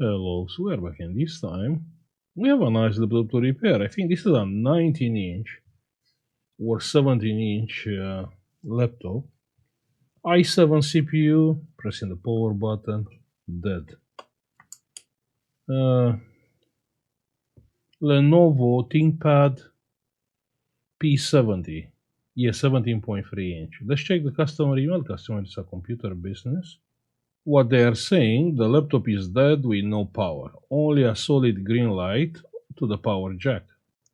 Hello, so we're back, and this time we have a nice laptop to repair. I think this is a 19-inch or 17-inch laptop. i7 CPU, pressing the power button, dead. Lenovo Thinkpad P70, yeah, 17.3 inch. Let's check the customer email. Customer is a computer business. What they are saying, the laptop is dead with no power, only a solid green light to the power jack.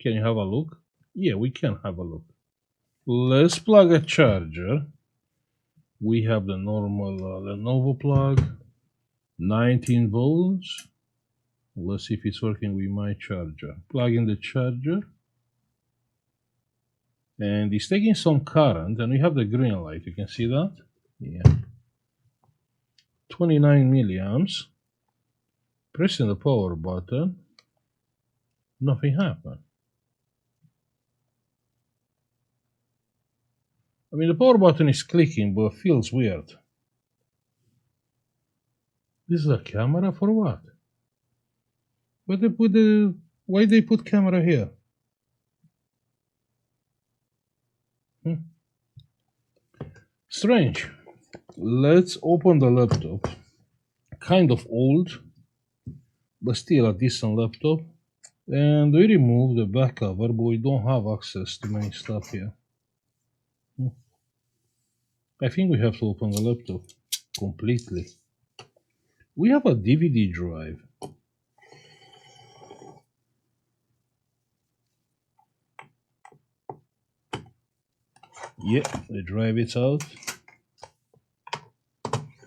Can you have a look? Yeah, we can have a look. Let's plug a charger. We have the normal Lenovo plug, 19 volts. Let's see if it's working with my charger. Plug in the charger. And it's taking some current, and we have the green light. You can see that? Yeah. 29 milliamps. Pressing the power button. Nothing happened. I mean, the power button is clicking, but it feels weird. This is a camera for what? Why they put camera here? Strange. Let's open the laptop. Kind of old, but still a decent laptop. And we remove the back cover, but we don't have access to many stuff here. I think we have to open the laptop completely. We have a DVD drive. Yeah, the drive is out.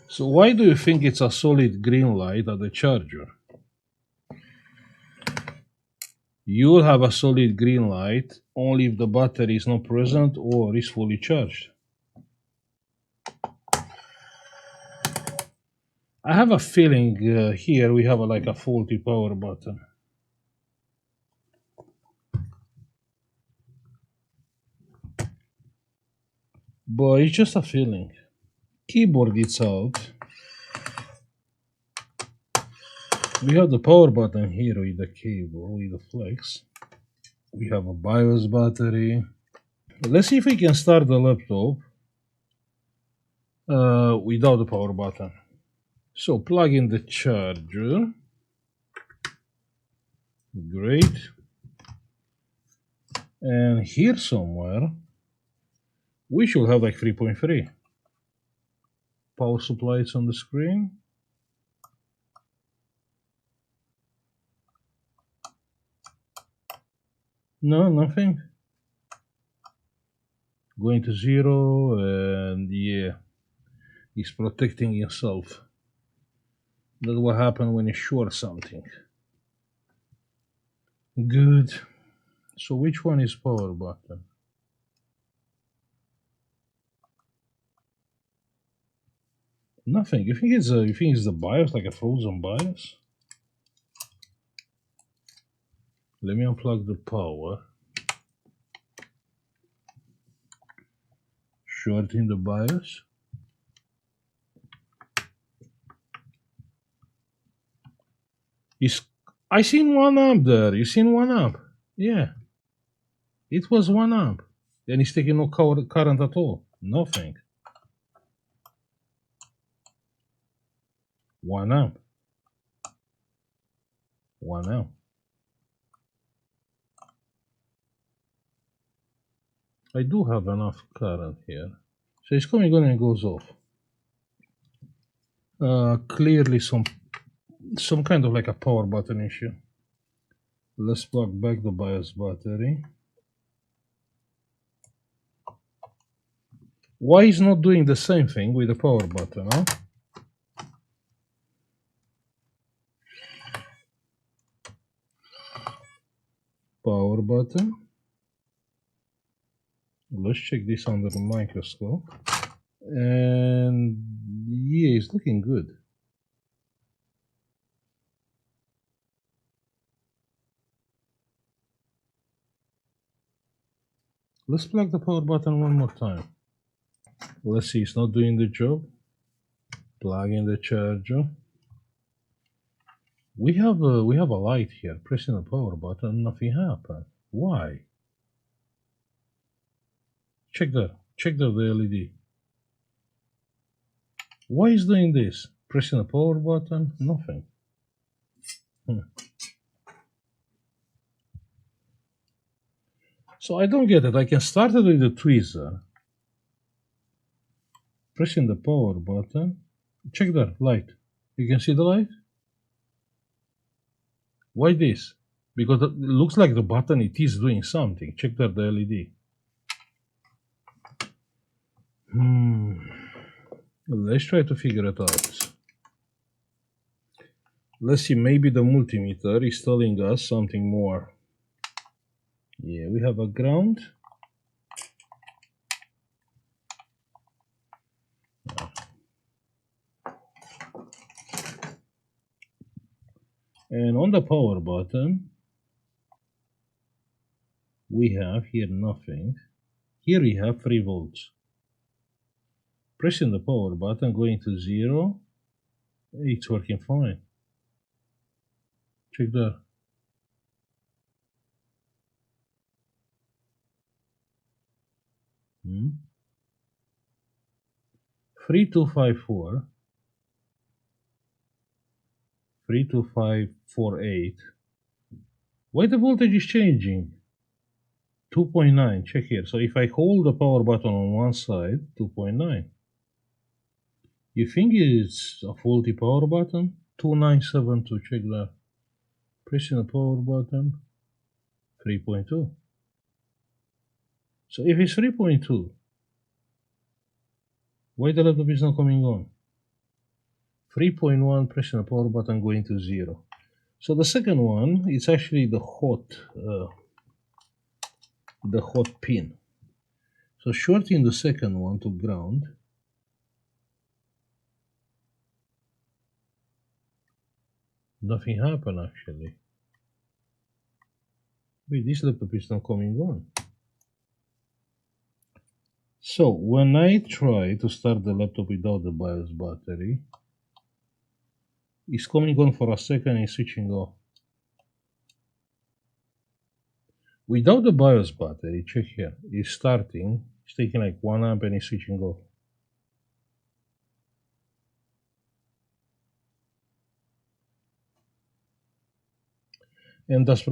So why do you think it's a solid green light at the charger? You'll have a solid green light only if the battery is not present or is fully charged. I have a feeling here we have like a faulty power button. But it's just a feeling. Keyboard is out. We have the power button here with the cable, with the flex. We have a BIOS battery. Let's see if we can start the laptop without the power button. So plug in the charger. Great. And here somewhere, we should have like 3.3. Power supply is on the screen. No, nothing. Going to 0, and yeah, he's protecting himself. That's what happens when you short something. Good. So which one is power button? Nothing. You think it's the BIOS, like a frozen BIOS? Let me unplug the power. Shorting the BIOS. I seen 1 amp there. You seen 1 amp? Yeah. It was 1 amp. And it's taking no current at all. Nothing. 1 amp. 1 amp. I do have enough current here. So it's coming on and goes off. Clearly some kind of like a power button issue. Let's plug back the BIOS battery. Why is not doing the same thing with the power button, huh? Power button. Let's check this under the microscope. And yeah, it's looking good. Let's plug the power button one more time. Let's see, it's not doing the job. Plug in the charger. We have a light here. Pressing the power button, nothing happened. Why? Check that. Check the LED. Why is doing this? Pressing the power button, nothing. So I don't get it. I can start it with the tweezer. Pressing the power button. Check that light. You can see the light? Why this? Because it looks like the button, it is doing something. Check that, the LED. Let's try to figure it out. Let's see, maybe the multimeter is telling us something more. Yeah, we have a ground. And on the power button, we have here nothing. Here we have 3 volts. Pressing the power button, going to 0, it's working fine. Check that. Hmm? 3254, 32548. Why the voltage is changing? 2.9, check here. So if I hold the power button on one side, 2.9. You think it's a faulty power button? 2972, check that. Pressing the power button, 3.2. So if it's 3.2, why the laptop is not coming on? 3.1, pressing the power button, going to 0. So the second one is actually the hot pin. So shorting the second one to ground. Nothing happened actually. Wait, this laptop is not coming on. So when I try to start the laptop without the BIOS battery, it's coming on for a second and switching off. Without the BIOS battery, check here, it's starting, it's taking like 1 amp and it's switching off. And that's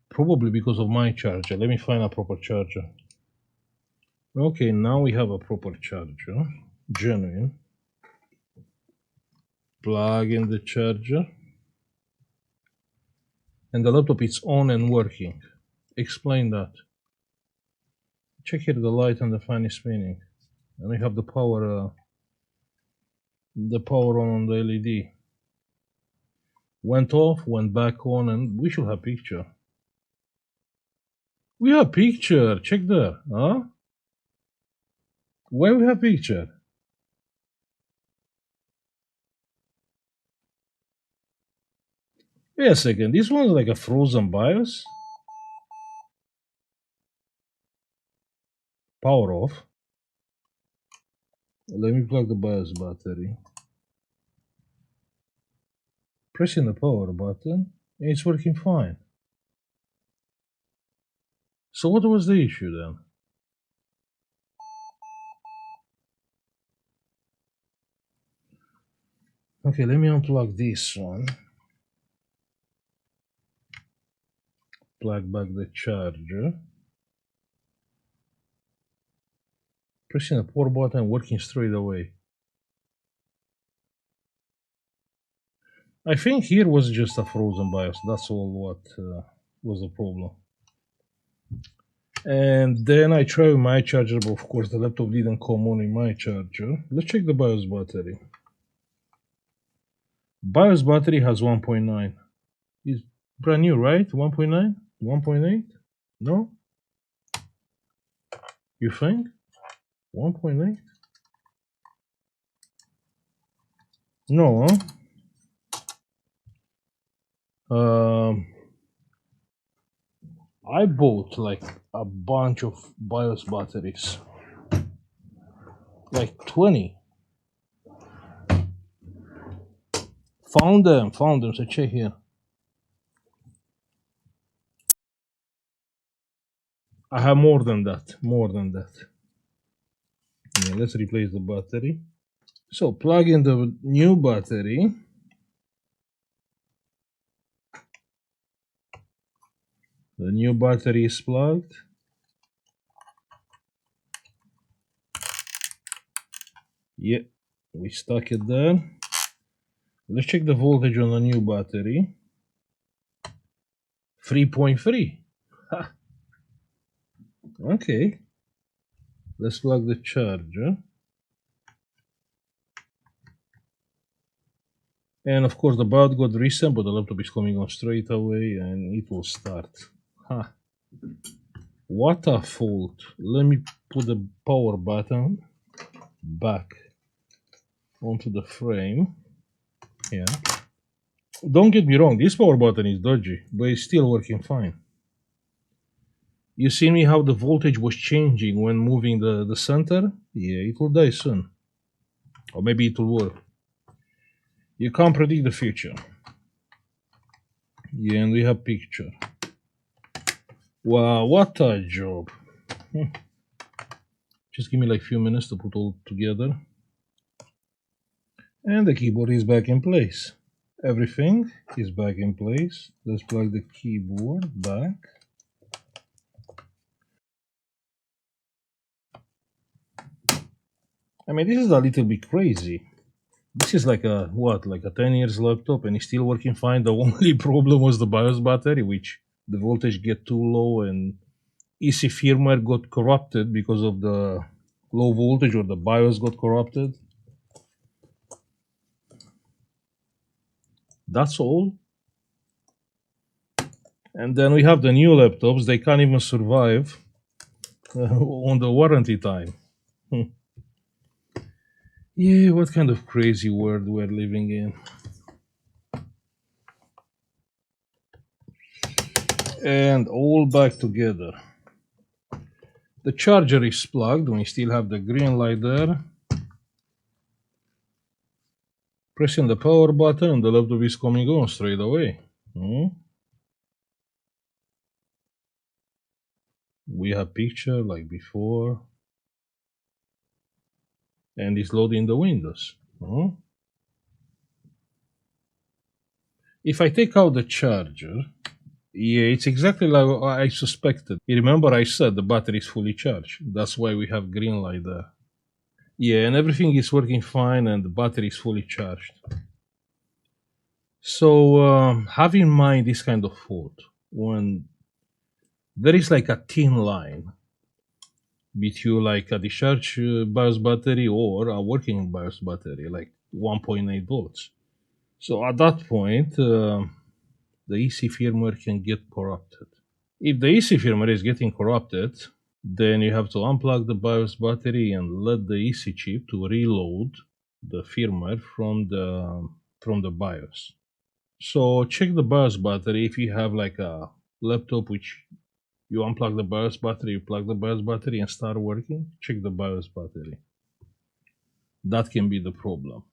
probably because of my charger. Let me find a proper charger. Okay, now we have a proper charger, genuine. Plug in the charger. And the laptop is on and working. Explain that. Check here the light and the fan is spinning. And we have the power on the LED. Went off, went back on, and we should have picture. We have picture, check there, huh? Where we have picture? Wait a second, this one's like a frozen BIOS. Power off. Let me plug the BIOS battery. Pressing the power button, and it's working fine. So what was the issue then? Okay, let me unplug this one. Plug back the charger. Pressing the power button, working straight away. I think here was just a frozen BIOS. That's all what was the problem. And then I tried my charger, but of course the laptop didn't come on in my charger. Let's check the BIOS battery. BIOS battery has 1.9. It's brand new, right? 1.9? 1.8? No? You think? 1.8? No, huh? I bought like a bunch of BIOS batteries. Like 20. Found them, so check here. I have more than that. More than that. Yeah, let's replace the battery. So plug in the new battery. The new battery is plugged. Yeah, we stuck it there. Let's check the voltage on the new battery. 3.3. Okay. Let's plug the charger. And of course the BIOS got reset, but the laptop is coming on straight away and it will start. Ha. What a fault. Let me put the power button back onto the frame. Yeah. Don't get me wrong, this power button is dodgy, but it's still working fine. You see me how the voltage was changing when moving the center? Yeah, it will die soon. Or maybe it will work. You can't predict the future. Yeah, and we have picture. Wow, what a job. Just give me like a few minutes to put all together. And the keyboard is back in place. Everything is back in place. Let's plug the keyboard back. I mean, this is a little bit crazy. This is like a, what, like a 10 years laptop and it's still working fine. The only problem was the BIOS battery, which the voltage get too low and EC firmware got corrupted because of the low voltage, or the BIOS got corrupted. That's all. And then we have the new laptops. They can't even survive on the warranty time. Yeah, what kind of crazy world we're living in. And all back together. The charger is plugged. We still have the green light there. Pressing the power button, the laptop is coming on straight away. We have picture like before. And it's loading the windows. If I take out the charger, yeah, it's exactly like what I suspected. You remember I said the battery is fully charged. That's why we have green light there. Yeah, and everything is working fine and the battery is fully charged. So have in mind this kind of fault. When there is like a thin line between like a discharged BIOS battery or a working BIOS battery, like 1.8 volts. So at that point, the EC firmware can get corrupted. If the EC firmware is getting corrupted, then you have to unplug the BIOS battery and let the EC chip to reload the firmware from the BIOS. So check the BIOS battery. If you have like a laptop which you unplug the BIOS battery, you plug the BIOS battery and start working, check the BIOS battery. That can be the problem.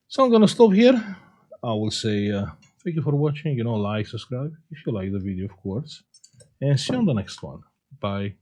So I'm gonna stop here. I will say thank you for watching. Like, subscribe if you like the video, of course. And see you on the next one. Bye.